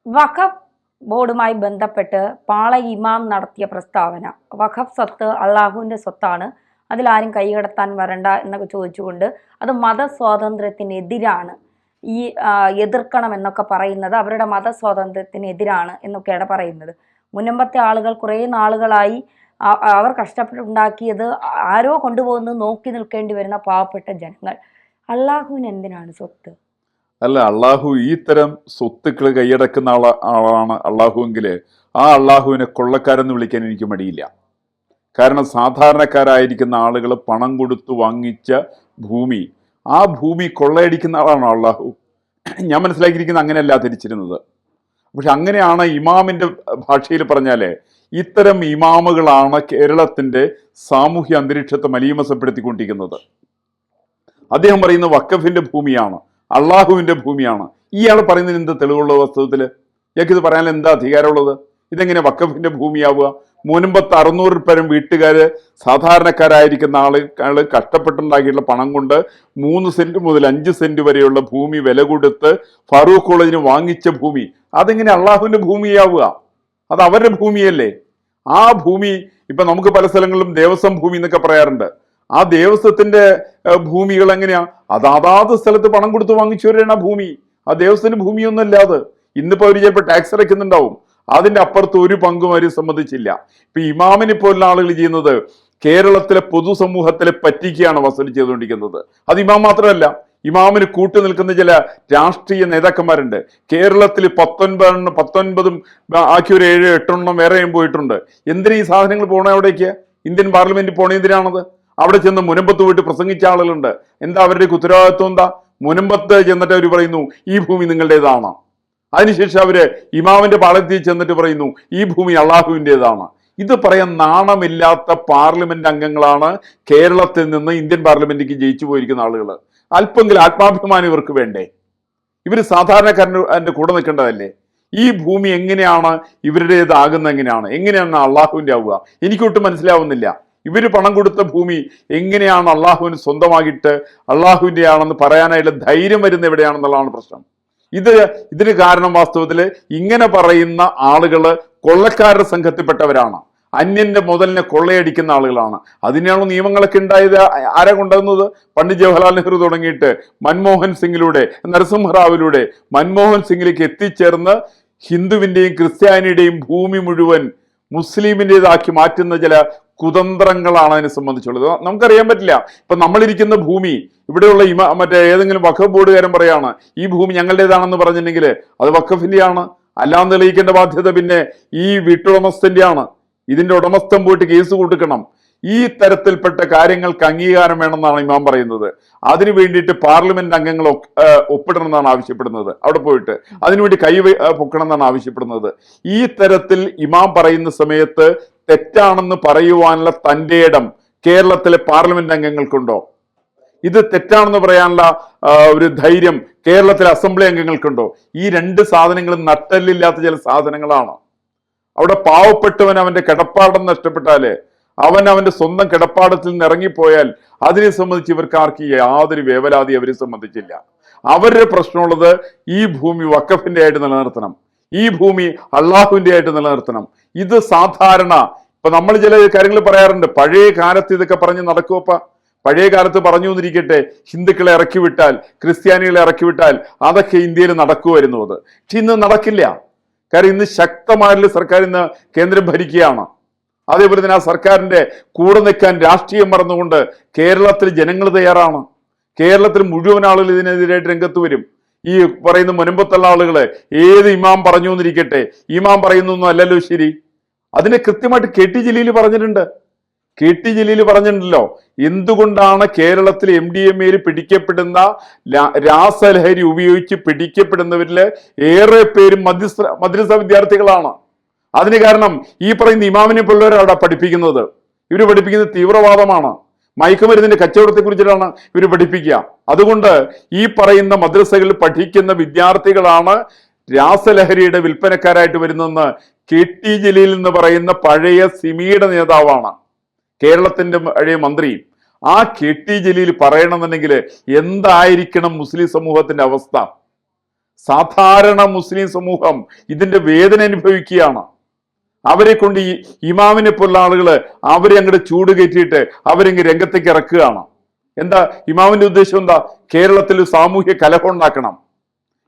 വഖഫ് ബോർഡുമായി ബന്ധപ്പെട്ട് പാളയ ഇമാം നടത്തിയ പ്രസ്താവന, വഖഫ് സ്വത്ത് അള്ളാഹുവിൻ്റെ സ്വത്താണ്, അതിലാരും കൈകടത്താൻ വരണ്ട എന്നൊക്കെ ചോദിച്ചുകൊണ്ട് അത് മതസ്വാതന്ത്ര്യത്തിനെതിരാണ്, ഈ എതിർക്കണം എന്നൊക്കെ പറയുന്നത് അവരുടെ മതസ്വാതന്ത്ര്യത്തിനെതിരാണ് എന്നൊക്കെയാണ് പറയുന്നത്. മുൻപത്തെ ആളുകൾ കുറേ നാളുകളായി അവർ കഷ്ടപ്പെട്ടുണ്ടാക്കിയത് ആരോ കൊണ്ടുപോകുന്നത് നോക്കി നിൽക്കേണ്ടി വരുന്ന പാവപ്പെട്ട ജനങ്ങൾ. അള്ളാഹുവിന് എന്തിനാണ് സ്വത്ത്? അല്ല, അള്ളാഹു ഈ തരം സ്വത്തുക്കൾ കൈയടക്കുന്ന ആളാണ് അള്ളാഹുവെങ്കിൽ ആ അള്ളാഹുവിനെ കൊള്ളക്കാരെന്ന് വിളിക്കാൻ എനിക്ക് മടിയില്ല. കാരണം സാധാരണക്കാരായിരിക്കുന്ന ആളുകൾ പണം കൊടുത്തു വാങ്ങിച്ച ഭൂമി, ആ ഭൂമി കൊള്ളയടിക്കുന്ന ആളാണോ അള്ളാഹു? ഞാൻ മനസ്സിലാക്കിയിരിക്കുന്നത് അങ്ങനെയല്ല തിരിച്ചിരുന്നത്. പക്ഷെ അങ്ങനെയാണ് ഇമാമിന്റെ ഭാഷയിൽ പറഞ്ഞാലേ, ഇത്തരം ഇമാമുകളാണ് കേരളത്തിന്റെ സാമൂഹ്യ അന്തരീക്ഷത്തെ മലീമസപ്പെടുത്തിക്കൊണ്ടിരിക്കുന്നത്. അദ്ദേഹം പറയുന്ന വഖഫിന്റെ ഭൂമിയാണ്, അള്ളാഹുവിന്റെ ഭൂമിയാണ്. ഇയാൾ പറയുന്നതിന് എന്ത് തെളിവുള്ള വാസ്തവത്തിൽ? ഇയാൾക്ക് ഇത് പറയാൻ എന്താ അധികാരമുള്ളത്? ഇതെങ്ങനെ വഖഫിന്റെ ഭൂമിയാവുക? മുൻപത്തെ 600 പേരും വീട്ടുകാര് സാധാരണക്കാരായിരിക്കുന്ന ആളുകൾ കഷ്ടപ്പെട്ടുണ്ടാക്കിയിട്ടുള്ള പണം കൊണ്ട് 3 സെന്റ് മുതൽ 5 സെന്റ് വരെയുള്ള ഭൂമി വില കൊടുത്ത് ഫാറൂഖ് കോളേജിന് വാങ്ങിച്ച ഭൂമി, അതെങ്ങനെ അള്ളാഹുവിന്റെ ഭൂമിയാവുക? അത് അവരുടെ ഭൂമിയല്ലേ? ആ ഭൂമി ഇപ്പൊ നമുക്ക് പല സ്ഥലങ്ങളിലും ദേവസ്വം ഭൂമി എന്നൊക്കെ പറയാറുണ്ട്. ആ ദേവസ്വത്തിന്റെ ഭൂമികൾ എങ്ങനെയാ? അതാത് സ്ഥലത്ത് പണം കൊടുത്ത് വാങ്ങിച്ചവരാണ് ആ ഭൂമി. ആ ദേവസ്വത്തിന്റെ ഭൂമിയൊന്നും അല്ലാതെ ഇന്നിപ്പോ അവര് ചിലപ്പോൾ ടാക്സ് അടയ്ക്കുന്നുണ്ടാവും. അതിന്റെ അപ്പുറത്ത് ഒരു പങ്കും അവര് സമ്മതിച്ചില്ല. ഇപ്പൊ ഇമാമിനെ പോലുള്ള ആളുകൾ ചെയ്യുന്നത് കേരളത്തിലെ പൊതുസമൂഹത്തിലെ പറ്റിക്കുകയാണ് വസൂൽ ചെയ്തുകൊണ്ടിരിക്കുന്നത്. അത് ഇമാം മാത്രമല്ല, ഇമാമിന് കൂട്ടു നിൽക്കുന്ന ചില രാഷ്ട്രീയ നേതാക്കന്മാരുണ്ട്. കേരളത്തിൽ 19 ആക്കി ഒരു 7-8 വേറെയും പോയിട്ടുണ്ട്. എന്തിനാ ഈ സാധനങ്ങൾ പോണ അവിടേക്ക്? ഇന്ത്യൻ പാർലമെന്റിൽ പോണ എന്തിനാണത്? അവിടെ ചെന്ന് മുനമ്പത്ത് പോയിട്ട് പ്രസംഗിച്ച ആളുകളുണ്ട്. എന്താ അവരുടെ ഉത്തരവാദിത്വം? എന്താ? മുനമ്പത്ത് ചെന്നിട്ട് അവർ പറയുന്നു ഈ ഭൂമി നിങ്ങളുടേതാണ്. അതിനുശേഷം അവര് ഇമാമിന്റെ പാളയത്തിൽ ചെന്നിട്ട് പറയുന്നു ഈ ഭൂമി അള്ളാഹുവിൻ്റെതാണ്. ഇത് പറയാൻ നാണമില്ലാത്ത പാർലമെന്റ് അംഗങ്ങളാണ് കേരളത്തിൽ നിന്ന് ഇന്ത്യൻ പാർലമെന്റിലേക്ക് ജയിച്ചു പോയിരിക്കുന്ന ആളുകൾ. അല്പെങ്കിലും ആത്മാഭിമാനം ഇവർക്ക് വേണ്ടേ? ഇവര് സാധാരണക്കാരൻ്റെ കൂടെ നിൽക്കേണ്ടതല്ലേ? ഈ ഭൂമി എങ്ങനെയാണ് ഇവരുടേതാകുന്നത്? എങ്ങനെയാണ് അള്ളാഹുവിൻ്റെ ആവുക? എനിക്കൊട്ടും മനസ്സിലാവുന്നില്ല. ഇവര് പണം കൊടുത്ത ഭൂമി എങ്ങനെയാണ് അള്ളാഹുവിന് സ്വന്തമായിട്ട് അള്ളാഹുവിൻ്റെ ആണെന്ന് പറയാനായിട്ടുള്ള ധൈര്യം വരുന്ന എവിടെയാണെന്നുള്ളതാണ് പ്രശ്നം. ഇതിന് കാരണം വാസ്തവത്തില് ഇങ്ങനെ പറയുന്ന ആളുകള് കൊള്ളക്കാരുടെ സംഘത്തിൽപ്പെട്ടവരാണ്. അന്യന്റെ മുതലിനെ കൊള്ളയടിക്കുന്ന ആളുകളാണ്. അതിനാണ് നിയമങ്ങളൊക്കെ ഉണ്ടായത്. ആരാ കൊണ്ടുവന്നത്? പണ്ഡിറ്റ് ജവഹർലാൽ നെഹ്റു തുടങ്ങിയിട്ട് മൻമോഹൻ സിംഗിലൂടെ, നരസിംഹറാവിലൂടെ മൻമോഹൻ സിംഗിലേക്ക് എത്തിച്ചേർന്ന് ഹിന്ദുവിന്റെയും ക്രിസ്ത്യാനിയുടെയും ഭൂമി മുഴുവൻ മുസ്ലിമിൻ്റെതാക്കി മാറ്റുന്ന ചില കുതന്ത്രങ്ങളാണ് അതിനെ സംബന്ധിച്ചുള്ളത്. നമുക്കറിയാൻ പറ്റില്ല. ഇപ്പൊ നമ്മളിരിക്കുന്ന ഭൂമി ഇവിടെയുള്ള മറ്റേ ഏതെങ്കിലും വഖഫ് ബോർഡുകാരൻ പറയാണ് ഈ ഭൂമി ഞങ്ങളുടേതാണെന്ന് പറഞ്ഞിട്ടുണ്ടെങ്കിൽ അത് വഖഫിന്റെയാണ്. അല്ലാന്ന് തെളിയിക്കേണ്ട ബാധ്യത പിന്നെ ഈ വീട്ടുടമസ്ഥന്റെ ആണ്. ഇതിന്റെ ഉടമസ്ഥൻ പോയിട്ട് കേസ് കൊടുക്കണം. ഈ തരത്തിൽപ്പെട്ട കാര്യങ്ങൾക്ക് അംഗീകാരം വേണമെന്നാണ് ഇമാം പറയുന്നത്. അതിനു വേണ്ടിയിട്ട് പാർലമെന്റ് അംഗങ്ങൾ ഒപ്പിടണം എന്നാണ് ആവശ്യപ്പെടുന്നത്. അവിടെ പോയിട്ട് അതിനുവേണ്ടി കൈ പൊക്കണം എന്നാണ് ആവശ്യപ്പെടുന്നത്. ഈ തരത്തിൽ ഇമാം പറയുന്ന സമയത്ത് തെറ്റാണെന്ന് പറയുവാനുള്ള തൻ്റെ ഇടം കേരളത്തിലെ പാർലമെന്റ് അംഗങ്ങൾക്കുണ്ടോ? ഇത് തെറ്റാണെന്ന് പറയാനുള്ള ഒരു ധൈര്യം കേരളത്തിലെ അസംബ്ലി അംഗങ്ങൾക്കുണ്ടോ? ഈ 2 സാധനങ്ങളും നട്ടെല്ലില്ലാത്ത ചില സാധനങ്ങളാണ്. അവിടെ പാവപ്പെട്ടവൻ അവന്റെ കിടപ്പാടം നഷ്ടപ്പെട്ടാല്, അവന്റെ സ്വന്തം കിടപ്പാടത്തിൽ നിന്ന് ഇറങ്ങിപ്പോയാൽ അതിനെ സംബന്ധിച്ച് ഇവർക്ക് ആർക്ക് യാതൊരു വേവലാതി അവരെ സംബന്ധിച്ചില്ല. അവരുടെ പ്രശ്നമുള്ളത് ഈ ഭൂമി വഖഫിന്റെ ആയിട്ട് നിലനിർത്തണം, ഈ ഭൂമി അള്ളാഹുവിന്റെ ആയിട്ട് നിലനിർത്തണം. ഇത് സാധാരണ ഇപ്പൊ നമ്മൾ ചില കാര്യങ്ങൾ പറയാറുണ്ട്. പഴയ കാലത്ത് ഇതൊക്കെ പറഞ്ഞ് നടക്കുവപ്പ. പഴയ കാലത്ത് പറഞ്ഞു എന്നിരിക്കട്ടെ, ഹിന്ദുക്കളെ ഇറക്കി വിട്ടാൽ, ക്രിസ്ത്യാനികളെ ഇറക്കി വിട്ടാൽ അതൊക്കെ ഇന്ത്യയിൽ നടക്കുമായിരുന്നു. അത് പക്ഷെ ഇന്ന് നടക്കില്ല. കാരണം ഇന്ന് ശക്തമായിട്ടുള്ള സർക്കാർ ഇന്ന് കേന്ദ്രം ഭരിക്കുകയാണ്. അതേപോലെ തന്നെ ആ സർക്കാരിന്റെ കൂടെ നിൽക്കാൻ രാഷ്ട്രീയം മറന്നുകൊണ്ട് കേരളത്തിൽ ജനങ്ങൾ തയ്യാറാണ്. കേരളത്തിൽ മുഴുവൻ ആളുകൾ ഇതിനെതിരായിട്ട് രംഗത്ത് വരും. ഈ പറയുന്ന മുൻപത്തുള്ള ആളുകള് ഏത് ഇമാം പറഞ്ഞു എന്നിരിക്കട്ടെ, ഇമാം പറയുന്നൊന്നും അല്ലല്ലോ ശരി. അതിനെ കൃത്യമായിട്ട് കെ.ടി. ജലീൽ പറഞ്ഞിട്ടുണ്ട്. കെ.ടി. ജലീൽ പറഞ്ഞിട്ടുണ്ടല്ലോ എന്തുകൊണ്ടാണ് കേരളത്തിൽ MDMA പിടിക്കപ്പെടുന്ന രാസലഹരി ഉപയോഗിച്ച് പിടിക്കപ്പെടുന്നവരില് ഏറെ പേരും മദ്രസ വിദ്യാർത്ഥികളാണ്. അതിന് കാരണം ഈ പറയുന്ന ഇമാമിനെ പോലുള്ളവർ അവിടെ പഠിപ്പിക്കുന്നത്. ഇവര് പഠിപ്പിക്കുന്നത് തീവ്രവാദമാണ്, മയക്കുമരുന്നിന്റെ കച്ചവടത്തെ കുറിച്ചിട്ടാണ് ഇവർ പഠിപ്പിക്കുക. അതുകൊണ്ട് ഈ പറയുന്ന മദ്രസകളിൽ പഠിക്കുന്ന വിദ്യാർത്ഥികളാണ് രാസലഹരിയുടെ വിൽപ്പനക്കാരായിട്ട് വരുന്നതെന്ന് കെ.ടി. ജലീൽ എന്ന് പറയുന്ന പഴയ സിമിയുടെ നേതാവാണ്, കേരളത്തിന്റെ പഴയ മന്ത്രി. ആ കെ.ടി. ജലീൽ പറയണമെന്നുണ്ടെങ്കിൽ എന്തായിരിക്കണം മുസ്ലിം സമൂഹത്തിന്റെ അവസ്ഥ? സാധാരണ മുസ്ലിം സമൂഹം ഇതിന്റെ വേദന അനുഭവിക്കുകയാണ്. അവരെ കൊണ്ട് ഈ ഇമാമിനെ പോലുള്ള ആളുകള് അവരെ അങ്ങോട്ട് ചൂട് കയറ്റിയിട്ട് അവരെങ്ങ് രംഗത്തേക്ക് ഇറക്കുകയാണ്. എന്താ ഇമാമിന്റെ ഉദ്ദേശം? എന്താ? കേരളത്തിൽ സാമൂഹ്യ കലഹം ഉണ്ടാക്കണം,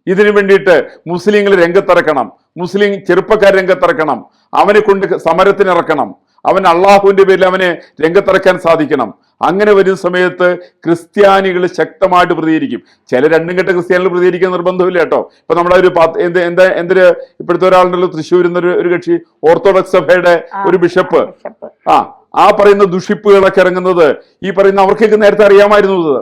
ഇതിനു വേണ്ടിയിട്ട് മുസ്ലിങ്ങൾ രംഗത്തിറക്കണം, മുസ്ലിം ചെറുപ്പക്കാർ രംഗത്തിറക്കണം, അവനെ കൊണ്ട് സമരത്തിനിറക്കണം, അവൻ അള്ളാഹുവിന്റെ പേരിൽ അവനെ രംഗത്തിറക്കാൻ സാധിക്കണം. അങ്ങനെ വരുന്ന സമയത്ത് ക്രിസ്ത്യാനികൾ ശക്തമായിട്ട് പ്രതികരിക്കും. ചില രണ്ടും കെട്ട ക്രിസ്ത്യാനികൾ പ്രതികരിക്കാൻ നിർബന്ധമില്ല കേട്ടോ. ഇപ്പൊ നമ്മുടെ ഒരു എന്തൊരു ഇപ്പോഴത്തെ ഒരാളുണ്ടല്ലോ തൃശ്ശൂരിൽ നിന്ന് ഒരു കക്ഷി, ഓർത്തഡോക്സ് സഭയുടെ ഒരു ബിഷപ്പ്, ആ പറയുന്ന ദുഷിപ്പുകളൊക്കെ ഇറങ്ങുന്നത് ഈ പറയുന്ന അവർക്കൊക്കെ നേരത്തെ അറിയാമായിരുന്നു.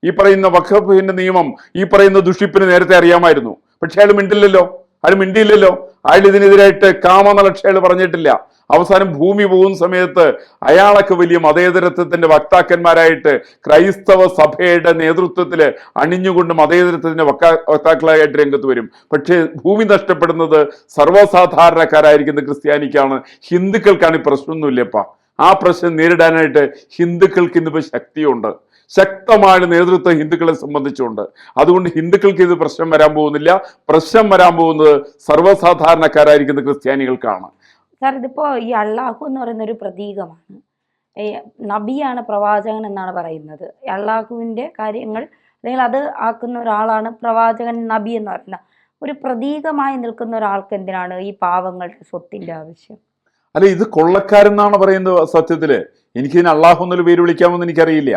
ഈ പറയുന്ന വഖഫിന്റെ നിയമം ഈ പറയുന്ന ദുഷിപ്പിന് നേരത്തെ അറിയാമായിരുന്നു. പക്ഷെ അയാൾ മിണ്ടില്ലല്ലോ, അയാൾ മിണ്ടിയില്ലല്ലോ. അയാൾ ഇതിനെതിരായിട്ട് കാമെന്ന അയാൾ പറഞ്ഞിട്ടില്ല. അവസാനം ഭൂമി പോകുന്ന സമയത്ത് അയാളൊക്കെ വലിയ മതേതരത്വത്തിന്റെ വക്താക്കന്മാരായിട്ട് ക്രൈസ്തവ സഭയുടെ നേതൃത്വത്തിൽ അണിഞ്ഞുകൊണ്ട് മതേതരത്വത്തിന്റെ വക്താക്കളായിട്ട് രംഗത്ത് വരും. പക്ഷേ ഭൂമി നഷ്ടപ്പെടുന്നത് സർവ്വസാധാരണക്കാരായിരിക്കുന്ന ക്രിസ്ത്യാനിക്കാണ്. ഹിന്ദുക്കൾക്കാണ് ഈ പ്രശ്നമൊന്നുമില്ലപ്പാ. ആ പ്രശ്നം നേരിടാനായിട്ട് ഹിന്ദുക്കൾക്ക് ഇന്നിപ്പോൾ ശക്തിയുണ്ട്, ശക്തമായ നേതൃത്വം ഹിന്ദുക്കളെ സംബന്ധിച്ചുണ്ട്. അതുകൊണ്ട് ഹിന്ദുക്കൾക്ക് ഇത് പ്രശ്നം വരാൻ പോകുന്നില്ല. പ്രശ്നം വരാൻ പോകുന്നത് സർവ്വസാധാരണക്കാരായിരിക്കുന്ന ക്രിസ്ത്യാനികൾക്കാണ്. സാർ, ഇതിപ്പോ ഈ അള്ളാഹു എന്ന് പറയുന്ന ഒരു പ്രതീകമാണ്. നബിയാണ് പ്രവാചകൻ എന്നാണ് പറയുന്നത്. അള്ളാഹുവിന്റെ കാര്യങ്ങൾ അല്ലെങ്കിൽ അത് ആക്കുന്ന ഒരാളാണ് പ്രവാചകൻ, നബി എന്ന് പറയുന്നത്. ഒരു പ്രതീകമായി നിൽക്കുന്ന ഒരാൾക്ക് എന്തിനാണ് ഈ പാവങ്ങളുടെ സ്വത്തിന്റെ ആവശ്യം? അല്ല, ഇത് കൊള്ളക്കാരെന്നാണ് പറയുന്നത്. സത്യത്തില് എനിക്കിതിന് അള്ളാഹു എന്നൊരു പേര് വിളിക്കാമെന്ന് എനിക്കറിയില്ല.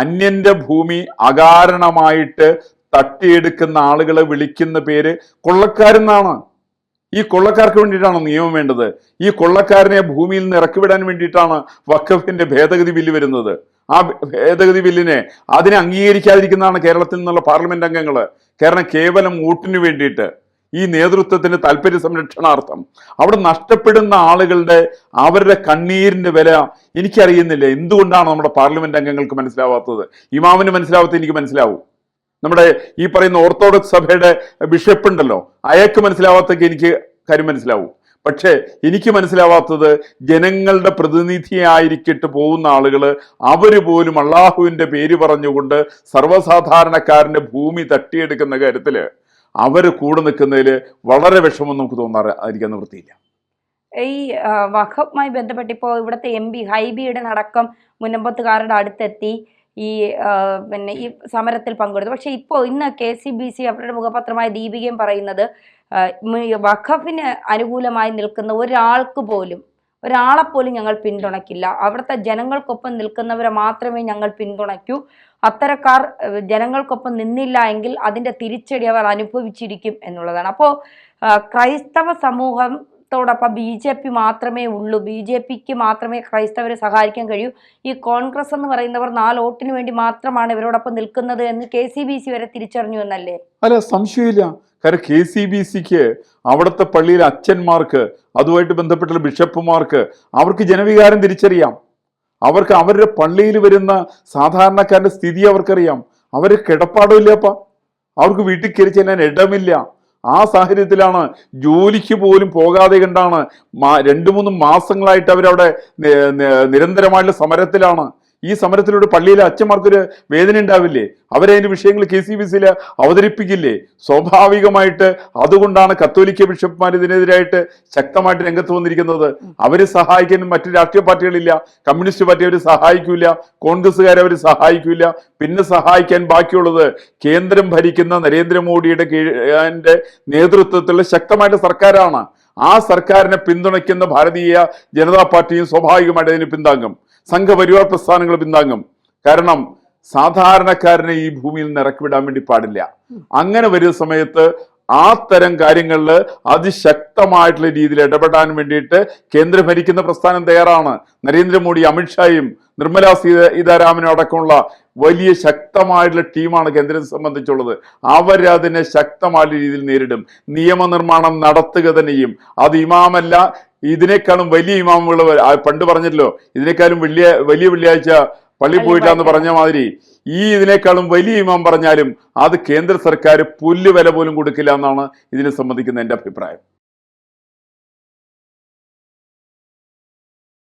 അന്യന്റെ ഭൂമി അകാരണമായിട്ട് തട്ടിയെടുക്കുന്ന ആളുകളെ വിളിക്കുന്ന പേര് കൊള്ളക്കാരെന്നാണ്. ഈ കൊള്ളക്കാർക്ക് വേണ്ടിയിട്ടാണ് നിയമം വേണ്ടത്. ഈ കൊള്ളക്കാരനെ ഭൂമിയിൽ നിന്ന് ഇറക്കിവിടാൻ വേണ്ടിയിട്ടാണ് വഖഫിന്റെ ഭേദഗതി ബില്ല് വരുന്നത്. ആ ഭേദഗതി ബില്ലിനെ അതിനെ അംഗീകരിക്കാതിരിക്കുന്നതാണ് കേരളത്തിൽ നിന്നുള്ള പാർലമെന്റ് അംഗങ്ങള്. കാരണം കേവലം വോട്ടിന് വേണ്ടിയിട്ട്, ഈ നേതൃത്വത്തിന്റെ താല്പര്യ സംരക്ഷണാർത്ഥം അവിടെ നഷ്ടപ്പെടുന്ന ആളുകളുടെ അവരുടെ കണ്ണീരിന്റെ വില എനിക്കറിയുന്നില്ല. എന്തുകൊണ്ടാണ് നമ്മുടെ പാർലമെന്റ് അംഗങ്ങൾക്ക് മനസ്സിലാവാത്തത്? ഇമാമിന് മനസ്സിലാവാത്തത് എനിക്ക് മനസ്സിലാവും. നമ്മുടെ ഈ പറയുന്ന ഓർത്തഡോക്സ് സഭയുടെ ബിഷപ്പ് ഉണ്ടല്ലോ, അയാൾക്ക് മനസ്സിലാവാത്തൊക്കെ എനിക്ക് കാര്യം മനസ്സിലാവും. പക്ഷേ എനിക്ക് മനസ്സിലാവാത്തത് ജനങ്ങളുടെ പ്രതിനിധിയായിരിക്കിട്ട് പോകുന്ന ആളുകള് അവര് പോലും അള്ളാഹുവിന്റെ പേര് പറഞ്ഞുകൊണ്ട് സർവ്വസാധാരണക്കാരന്റെ ഭൂമി തട്ടിയെടുക്കുന്ന കാര്യത്തില് അവര് കൂടെ നിൽക്കുന്നതിൽ വളരെ വിഷമം നമുക്ക് തോന്നാറിരിക്കാൻ നിവൃത്തിയില്ല. ഈ വഖഫുമായി ബന്ധപ്പെട്ട് ഇപ്പോൾ ഇവിടുത്തെ MP ഹൈബിയുടെ അടക്കം മുനമ്പത്തുകാരുടെ അടുത്തെത്തി ഈ പിന്നെ ഈ സമരത്തിൽ പങ്കെടുത്തു. പക്ഷെ ഇപ്പോൾ ഇന്ന് KCBC അവരുടെ മുഖപത്രമായ ദീപികയും പറയുന്നത് വഖഫിന് അനുകൂലമായി നിൽക്കുന്ന ഒരാളെപ്പോലും ഞങ്ങൾ പിന്തുണയ്ക്കില്ല, അവിടുത്തെ ജനങ്ങൾക്കൊപ്പം നിൽക്കുന്നവരെ മാത്രമേ ഞങ്ങൾ പിന്തുണയ്ക്കൂ, അത്തരക്കാർ ജനങ്ങൾക്കൊപ്പം നിന്നില്ല എങ്കിൽ അതിന്റെ തിരിച്ചടി അവർ അനുഭവിച്ചിരിക്കും എന്നുള്ളതാണ്. അപ്പോൾ ക്രൈസ്തവ സമൂഹത്തോടൊപ്പം BJP മാത്രമേ ഉള്ളൂ, BJPക്ക് മാത്രമേ ക്രൈസ്തവരെ സഹായിക്കാൻ കഴിയൂ, ഈ കോൺഗ്രസ് എന്ന് പറയുന്നവർ 4 വോട്ടിന് വേണ്ടി മാത്രമാണ് ഇവരോടൊപ്പം നിൽക്കുന്നത് എന്ന് KCBC വരെ തിരിച്ചറിഞ്ഞു എന്നല്ലേ? അല്ല, സംശയമില്ല. കാരണം KCBCക്ക് അവിടുത്തെ പള്ളിയിലെ അച്ഛന്മാർക്ക്, അതുമായിട്ട് ബന്ധപ്പെട്ടുള്ള ബിഷപ്പുമാർക്ക് അവർക്ക് ജനവികാരം തിരിച്ചറിയാം. അവർക്ക് അവരുടെ പള്ളിയിൽ വരുന്ന സാധാരണക്കാരന്റെ സ്ഥിതി അവർക്കറിയാം. അവര് കിടപ്പാടുമില്ലപ്പ, അവർക്ക് വീട്ടിൽ കയറി ചെല്ലാൻ ഇടമില്ല. ആ സാഹചര്യത്തിലാണ് ജോലിക്ക് പോലും പോകാതെ കണ്ടാണ് 2-3 മാസങ്ങളായിട്ട് അവരവിടെ നിരന്തരമായിട്ടുള്ള സമരത്തിലാണ്. ഈ സമരത്തിലൂടെ പള്ളിയിലെ അച്ഛന്മാർക്കൊരു വേദന ഉണ്ടാവില്ലേ? അവരതിന്റെ വിഷയങ്ങൾ KCBCയിൽ അവതരിപ്പിക്കില്ലേ? സ്വാഭാവികമായിട്ട് അതുകൊണ്ടാണ് കത്തോലിക്ക ബിഷപ്പ്മാർ ഇതിനെതിരായിട്ട് ശക്തമായിട്ട് രംഗത്ത് വന്നിരിക്കുന്നത്. അവരെ സഹായിക്കാൻ മറ്റു രാഷ്ട്രീയ പാർട്ടികളില്ല. കമ്മ്യൂണിസ്റ്റ് പാർട്ടി അവർ സഹായിക്കൂല, കോൺഗ്രസ്സുകാർ അവർ സഹായിക്കൂല. പിന്നെ സഹായിക്കാൻ ബാക്കിയുള്ളത് കേന്ദ്രം ഭരിക്കുന്ന നരേന്ദ്രമോദിയുടെ നേതൃത്വത്തിലുള്ള ശക്തമായിട്ട് സർക്കാരാണ്. ആ സർക്കാരിനെ പിന്തുണയ്ക്കുന്ന ഭാരതീയ ജനതാ പാർട്ടിയും സ്വാഭാവികമായിട്ട് അതിന് പിന്താങ്ങും, സംഘപരിവാർ പ്രസ്ഥാനങ്ങൾ പിന്താങ്ങും. കാരണം സാധാരണക്കാരനെ ഈ ഭൂമിയിൽ നിന്ന് ഇറക്കിവിടാൻ വേണ്ടി പാടില്ല. അങ്ങനെ വരുന്ന സമയത്ത് ആ തരം കാര്യങ്ങളിൽ അതിശക്തമായിട്ടുള്ള രീതിയിൽ ഇടപെടാൻ വേണ്ടിയിട്ട് കേന്ദ്രം ഭരിക്കുന്ന പ്രസ്ഥാനം തയ്യാറാണ്. നരേന്ദ്രമോദി, അമിത്ഷായും നിർമ്മലാ സീതാരാമനും അടക്കമുള്ള വലിയ ശക്തമായിട്ടുള്ള ടീമാണ് കേന്ദ്രത്തെ സംബന്ധിച്ചുള്ളത്. അവരതിനെ ശക്തമായ രീതിയിൽ നേരിടും. നിയമനിർമ്മാണം നടത്തുക തന്നെയും. അത് ഇമാമല്ല, ഇതിനേക്കാളും വലിയ ഇമാമുകൾ പണ്ട് പറഞ്ഞല്ലോ, ഇതിനേക്കാളും വലിയ വെള്ളിയാഴ്ച പള്ളി പോയില്ല എന്ന് പറഞ്ഞ മാതിരി ഇതിനേക്കാളും വലിയ ഇമാം പറഞ്ഞാലും അത് കേന്ദ്ര സർക്കാർ പുല്ല് വില പോലും കൊടുക്കില്ല എന്നാണ് ഇതിനെ സംബന്ധിക്കുന്ന എൻ്റെ അഭിപ്രായം.